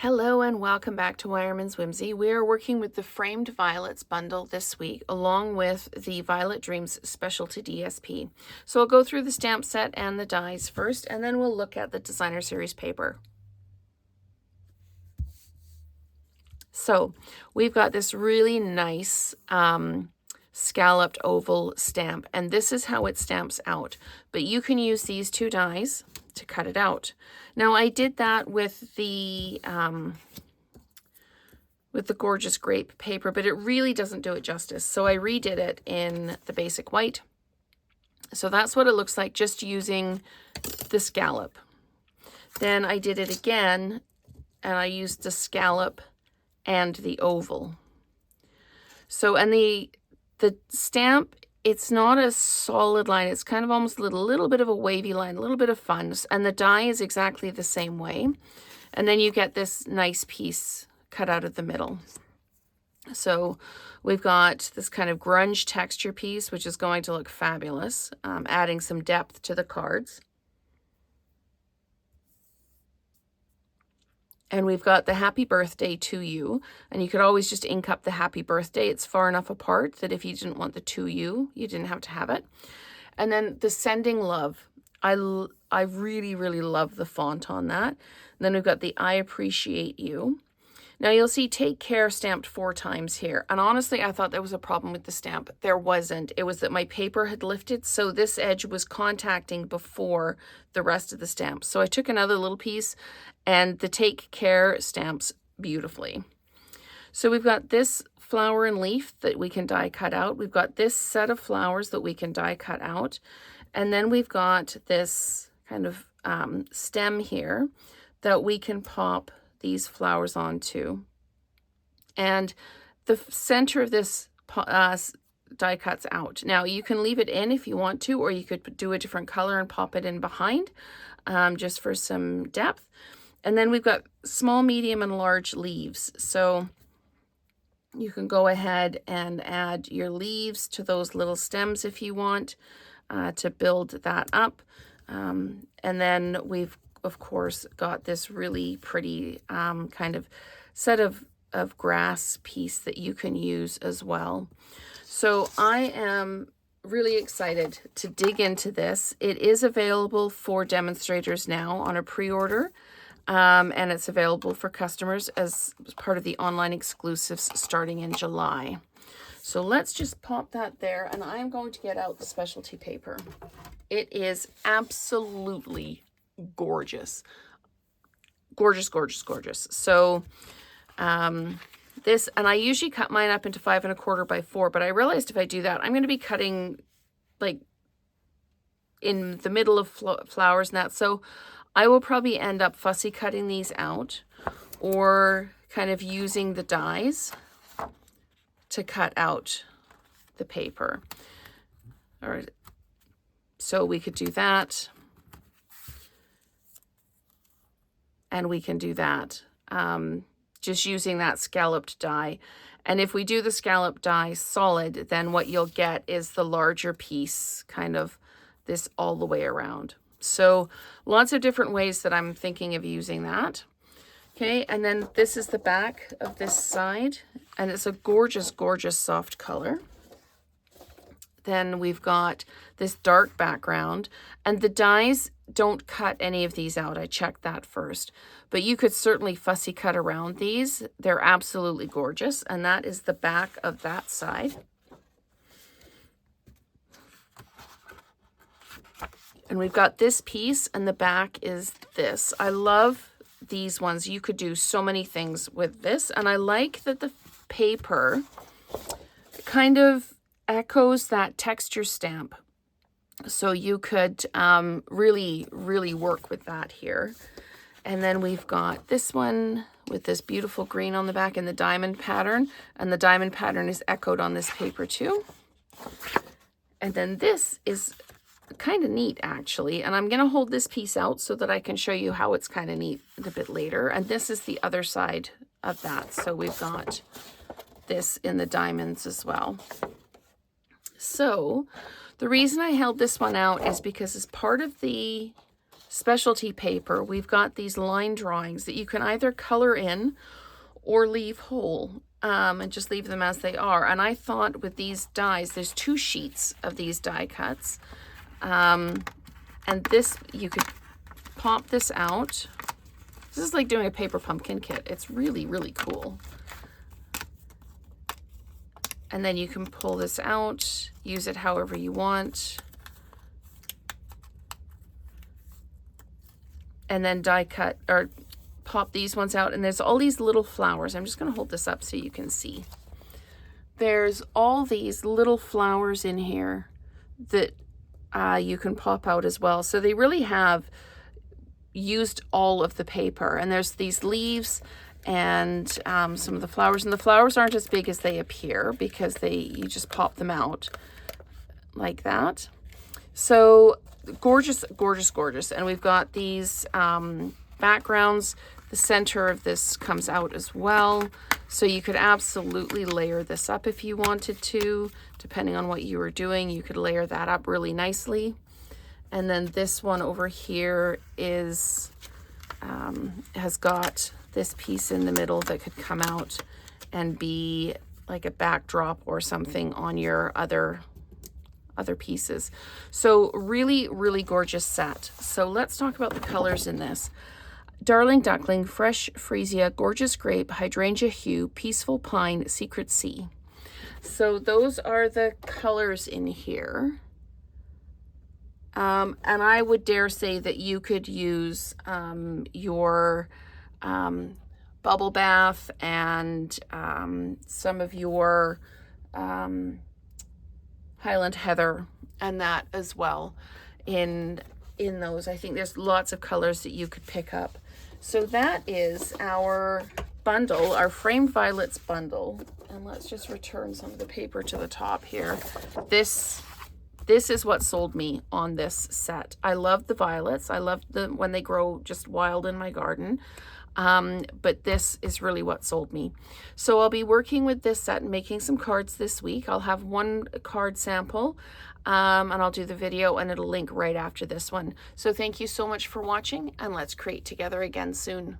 Hello and welcome back to Wireman's Whimsy. We are working with the Framed Violets bundle this week, along with the Violet Dreams Specialty DSP. So I'll go through the stamp set and the dies first, and then we'll look at the Designer Series paper. So we've got this really nice scalloped oval stamp, and this is how it stamps out. But you can use these two dies to cut it out. Now I did that with the gorgeous grape paper, but it really doesn't do it justice. So I redid it in the basic white. So that's what it looks like just using the scallop. Then I did it again and I used the scallop and the oval. So, and the stamp, it's not a solid line. It's kind of almost a little bit of a wavy line, a little bit of fun. And the die is exactly the same way. And then you get this nice piece cut out of the middle. So we've got this kind of grunge texture piece, which is going to look fabulous, adding some depth to the cards. And we've got the happy birthday to you. And you could always just ink up the happy birthday. It's far enough apart that if you didn't want the to you didn't have to have it. And then the sending love. I really, really love the font on that. And then we've got the I appreciate you. Now you'll see take care stamped 4 times here. And honestly, I thought there was a problem with the stamp. There wasn't. It was that my paper had lifted. So this edge was contacting before the rest of the stamp. So I took another little piece and the take care stamps beautifully. So we've got this flower and leaf that we can die cut out. We've got this set of flowers that we can die cut out. And then we've got this kind of stem here that we can pop these flowers onto. And the center of this die cuts out. Now you can leave it in if you want to, or you could do a different color and pop it in behind just for some depth. And then we've got small, medium, and large leaves. So you can go ahead and add your leaves to those little stems if you want to build that up. And then we've of course got this really pretty kind of set of grass piece that you can use as well. So I am really excited to dig into this. It is available for demonstrators now on a pre-order, and it's available for customers as part of the online exclusives starting in July. So let's just pop that there, and I'm going to get out the specialty paper. It is absolutely gorgeous. Gorgeous, gorgeous, gorgeous. So this, and I usually cut mine up into 5 1/4 by 4, but I realized if I do that, I'm going to be cutting like in the middle of flowers and that. So I will probably end up fussy cutting these out or kind of using the dies to cut out the paper. Or so we could do that. And we can do that just using that scalloped die. And if we do the scalloped die solid, then what you'll get is the larger piece, kind of this all the way around. So lots of different ways that I'm thinking of using that. Okay, and then this is the back of this side, and it's a gorgeous, gorgeous soft color. Then we've got this dark background, and the dies don't cut any of these out. I checked that first, but you could certainly fussy cut around these. They're absolutely gorgeous, and that is the back of that side. And we've got this piece, and the back is this. I love these ones. You could do so many things with this, and I like that the paper kind of echoes that texture stamp. So you could really, really work with that here. And then we've got this one with this beautiful green on the back and the diamond pattern. And the diamond pattern is echoed on this paper too. And then this is kind of neat actually. And I'm going to hold this piece out so that I can show you how it's kind of neat a bit later. And this is the other side of that. So we've got this in the diamonds as well. So the reason I held this one out is because as part of the specialty paper, we've got these line drawings that you can either color in or leave whole, and just leave them as they are. And I thought with these dies, there's 2 sheets of these die cuts, and this, you could pop this out. This is like doing a paper pumpkin kit. It's really, really cool. And then you can pull this out, use it however you want. And then die cut or pop these ones out. And there's all these little flowers. I'm just going to hold this up so you can see. There's all these little flowers in here that you can pop out as well. So they really have used all of the paper. And there's these leaves and some of the flowers. And the flowers aren't as big as they appear because you just pop them out like that. So gorgeous, gorgeous, gorgeous. And we've got these backgrounds. The center of this comes out as well. So you could absolutely layer this up if you wanted to, depending on what you were doing. You could layer that up really nicely. And then this one over here is has got this piece in the middle that could come out and be like a backdrop or something on your other pieces. So really, really gorgeous set. So let's talk about the colors in this. Darling Duckling, Fresh Freesia, Gorgeous Grape, Hydrangea Hue, Peaceful Pine, Secret Sea. So those are the colors in here. And I would dare say that you could use your bubble bath and some of your Highland Heather and that as well in those. I think there's lots of colors that you could pick up. So that is our bundle, our Framed Violets bundle. And let's just return some of the paper to the top here. This is what sold me on this set. I love the violets. I love when they grow just wild in my garden. But this is really what sold me. So I'll be working with this set and making some cards this week. I'll have one card sample, and I'll do the video and it'll link right after this one. So thank you so much for watching, and let's create together again soon.